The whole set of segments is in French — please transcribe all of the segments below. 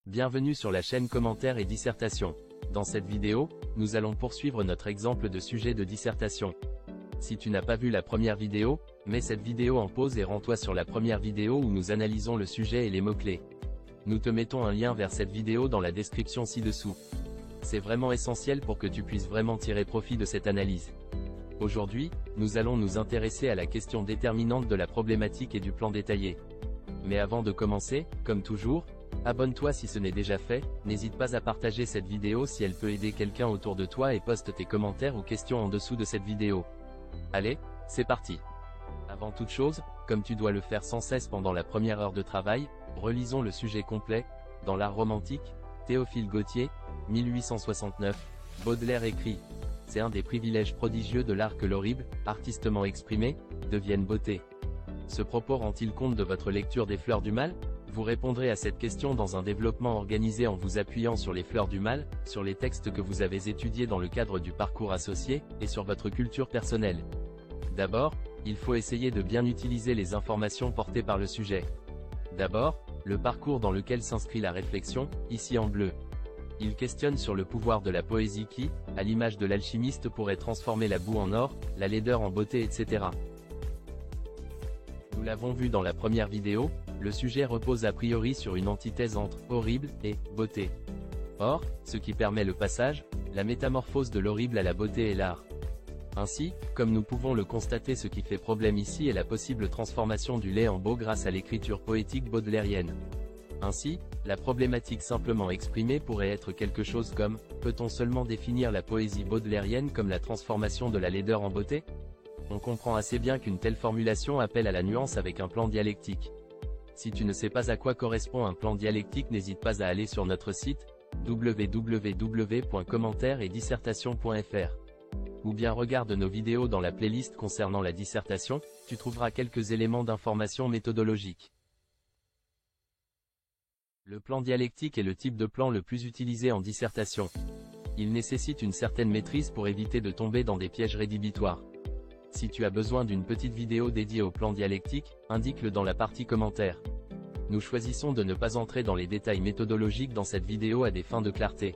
Bienvenue sur la chaîne Commentaires et Dissertations. Dans cette vidéo, nous allons poursuivre notre exemple de sujet de dissertation. Si tu n'as pas vu la première vidéo, mets cette vidéo en pause et rends-toi sur la première vidéo où nous analysons le sujet et les mots-clés. Nous te mettons un lien vers cette vidéo dans la description ci-dessous. C'est vraiment essentiel pour que tu puisses vraiment tirer profit de cette analyse. Aujourd'hui, nous allons nous intéresser à la question déterminante de la problématique et du plan détaillé. Mais avant de commencer, comme toujours, abonne-toi si ce n'est déjà fait, n'hésite pas à partager cette vidéo si elle peut aider quelqu'un autour de toi et poste tes commentaires ou questions en dessous de cette vidéo. Allez, c'est parti. Avant toute chose, comme tu dois le faire sans cesse pendant la première heure de travail, relisons le sujet complet. Dans l'art romantique, Théophile Gautier, 1869, Baudelaire écrit « C'est un des privilèges prodigieux de l'art que l'horrible, artistement exprimé, devienne beauté. » Ce propos rend-il compte de votre lecture des Fleurs du Mal? Vous répondrez à cette question dans un développement organisé en vous appuyant sur les Fleurs du Mal, sur les textes que vous avez étudiés dans le cadre du parcours associé, et sur votre culture personnelle. D'abord, il faut essayer de bien utiliser les informations portées par le sujet. D'abord, le parcours dans lequel s'inscrit la réflexion, ici en bleu. Il questionne sur le pouvoir de la poésie qui, à l'image de l'alchimiste, pourrait transformer la boue en or, la laideur en beauté, etc. Nous l'avons vu dans la première vidéo, le sujet repose a priori sur une antithèse entre « horrible » et « beauté ». Or, ce qui permet le passage, la métamorphose de l'horrible à la beauté est l'art. Ainsi, comme nous pouvons le constater, ce qui fait problème ici est la possible transformation du laid en beau grâce à l'écriture poétique baudelairienne. Ainsi, la problématique simplement exprimée pourrait être quelque chose comme « Peut-on seulement définir la poésie baudelairienne comme la transformation de la laideur en beauté ?» On comprend assez bien qu'une telle formulation appelle à la nuance avec un plan dialectique. Si tu ne sais pas à quoi correspond un plan dialectique, n'hésite pas à aller sur notre site www.commentaires-et-dissertations.fr. Ou bien regarde nos vidéos dans la playlist concernant la dissertation, tu trouveras quelques éléments d'information méthodologique. Le plan dialectique est le type de plan le plus utilisé en dissertation. Il nécessite une certaine maîtrise pour éviter de tomber dans des pièges rédhibitoires. Si tu as besoin d'une petite vidéo dédiée au plan dialectique, indique-le dans la partie commentaires. Nous choisissons de ne pas entrer dans les détails méthodologiques dans cette vidéo à des fins de clarté.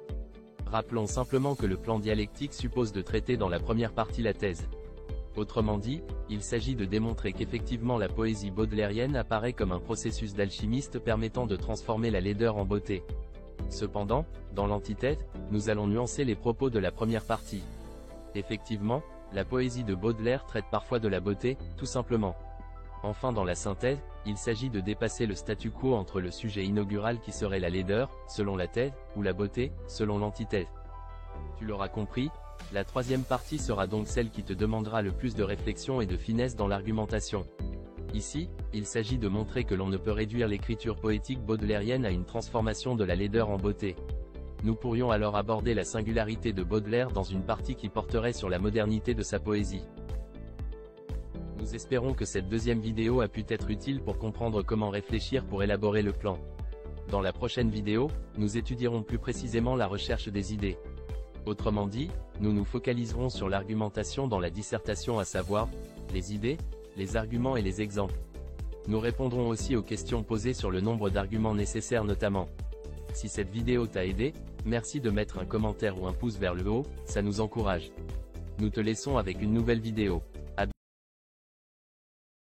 Rappelons simplement que le plan dialectique suppose de traiter dans la première partie la thèse. Autrement dit, il s'agit de démontrer qu'effectivement la poésie baudelairienne apparaît comme un processus d'alchimiste permettant de transformer la laideur en beauté. Cependant, dans l'antithèse, nous allons nuancer les propos de la première partie. Effectivement, la poésie de Baudelaire traite parfois de la beauté, tout simplement. Enfin, dans la synthèse, il s'agit de dépasser le statu quo entre le sujet inaugural qui serait la laideur, selon la thèse, ou la beauté, selon l'antithèse. Tu l'auras compris, la troisième partie sera donc celle qui te demandera le plus de réflexion et de finesse dans l'argumentation. Ici, il s'agit de montrer que l'on ne peut réduire l'écriture poétique baudelairienne à une transformation de la laideur en beauté. Nous pourrions alors aborder la singularité de Baudelaire dans une partie qui porterait sur la modernité de sa poésie. Nous espérons que cette deuxième vidéo a pu être utile pour comprendre comment réfléchir pour élaborer le plan. Dans la prochaine vidéo, nous étudierons plus précisément la recherche des idées. Autrement dit, nous nous focaliserons sur l'argumentation dans la dissertation, à savoir, les idées, les arguments et les exemples. Nous répondrons aussi aux questions posées sur le nombre d'arguments nécessaires notamment. Si cette vidéo t'a aidé, merci de mettre un commentaire ou un pouce vers le haut, ça nous encourage. Nous te laissons avec une nouvelle vidéo.